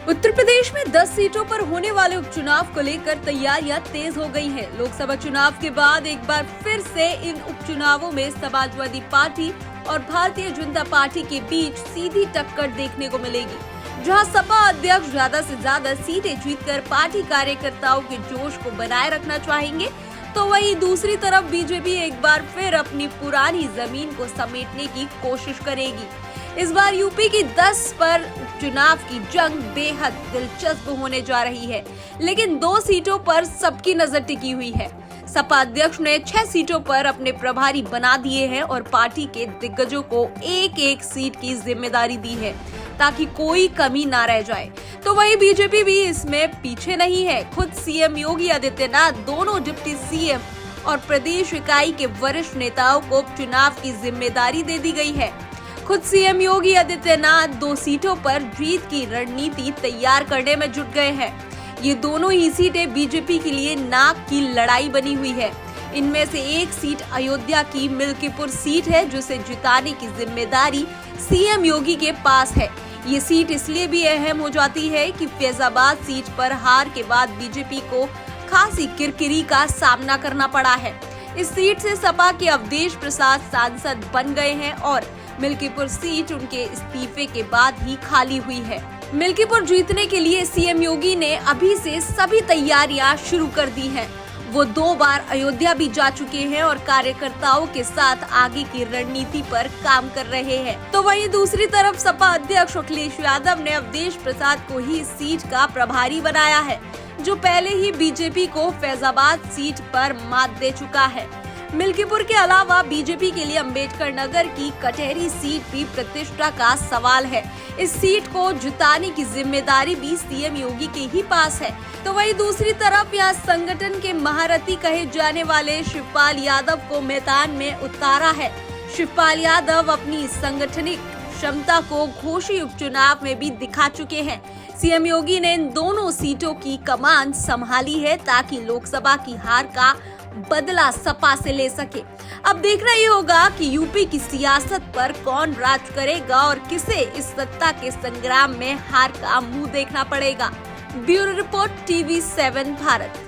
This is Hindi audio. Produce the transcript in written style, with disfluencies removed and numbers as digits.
उत्तर प्रदेश में 10 सीटों पर होने वाले उपचुनाव को लेकर तैयारियां तेज हो गई हैं। लोकसभा चुनाव के बाद एक बार फिर से इन उपचुनावों में समाजवादी पार्टी और भारतीय जनता पार्टी के बीच सीधी टक्कर देखने को मिलेगी। जहां सपा अध्यक्ष ज्यादा से ज्यादा सीटें जीतकर पार्टी कार्यकर्ताओं के जोश को बनाए रखना चाहेंगे, तो वहीं दूसरी तरफ बीजेपी एक बार फिर अपनी पुरानी जमीन को समेटने की कोशिश करेगी। इस बार यूपी की 10 पर चुनाव की जंग बेहद दिलचस्प होने जा रही है, लेकिन 2 सीटों पर सबकी नजर टिकी हुई है। सपा अध्यक्ष ने 6 सीटों पर अपने प्रभारी बना दिए हैं और पार्टी के दिग्गजों को एक सीट की जिम्मेदारी दी है ताकि कोई कमी ना रह जाए। तो वहीं बीजेपी भी इसमें पीछे नहीं है। खुद सीएम योगी आदित्यनाथ दोनों डिप्टी सीएम और प्रदेश इकाई के वरिष्ठ नेताओं को चुनाव की जिम्मेदारी दे दी गई है। खुद सीएम योगी आदित्यनाथ 2 सीटों पर जीत की रणनीति तैयार करने में जुट गए हैं। ये दोनों ही सीटें बीजेपी के लिए नाक की लड़ाई बनी हुई है। इनमें से एक सीट अयोध्या की मिल्कीपुर सीट है, जिसे जिताने की जिम्मेदारी सीएम योगी के पास है। ये सीट इसलिए भी अहम हो जाती है कि फैजाबाद सीट पर हार के बाद बीजेपी को खासी किरकिरी का सामना करना पड़ा है। इस सीट से सपा के अवधेश प्रसाद सांसद बन गए हैं और मिल्कीपुर सीट उनके इस्तीफे के बाद ही खाली हुई है। मिल्कीपुर जीतने के लिए सीएम योगी ने अभी से सभी तैयारियां शुरू कर दी हैं। वो 2 बार अयोध्या भी जा चुके हैं और कार्यकर्ताओं के साथ आगे की रणनीति पर काम कर रहे हैं। तो वहीं दूसरी तरफ सपा अध्यक्ष अखिलेश यादव ने अवधेश प्रसाद को ही इस सीट का प्रभारी बनाया है, जो पहले ही बीजेपी को फैजाबाद सीट पर मात दे चुका है। मिल्कीपुर के अलावा बीजेपी के लिए अंबेडकर नगर की कटहरी सीट भी प्रतिष्ठा का सवाल है। इस सीट को जिताने की जिम्मेदारी भी सीएम योगी के ही पास है। तो वहीं दूसरी तरफ यहाँ संगठन के महारथी कहे जाने वाले शिवपाल यादव को मैदान में उतारा है। शिवपाल यादव अपनी संगठनिक क्षमता को घोषी उपचुनाव में भी दिखा चुके हैं। सीएम योगी ने इन दोनों सीटों की कमान संभाली है ताकि लोकसभा की हार का बदला सपा से ले सके। अब देखना ये होगा कि यूपी की सियासत पर कौन राज करेगा और किसे इस सत्ता के संग्राम में हार का मुंह देखना पड़ेगा। Bureau report TV7 Bharat.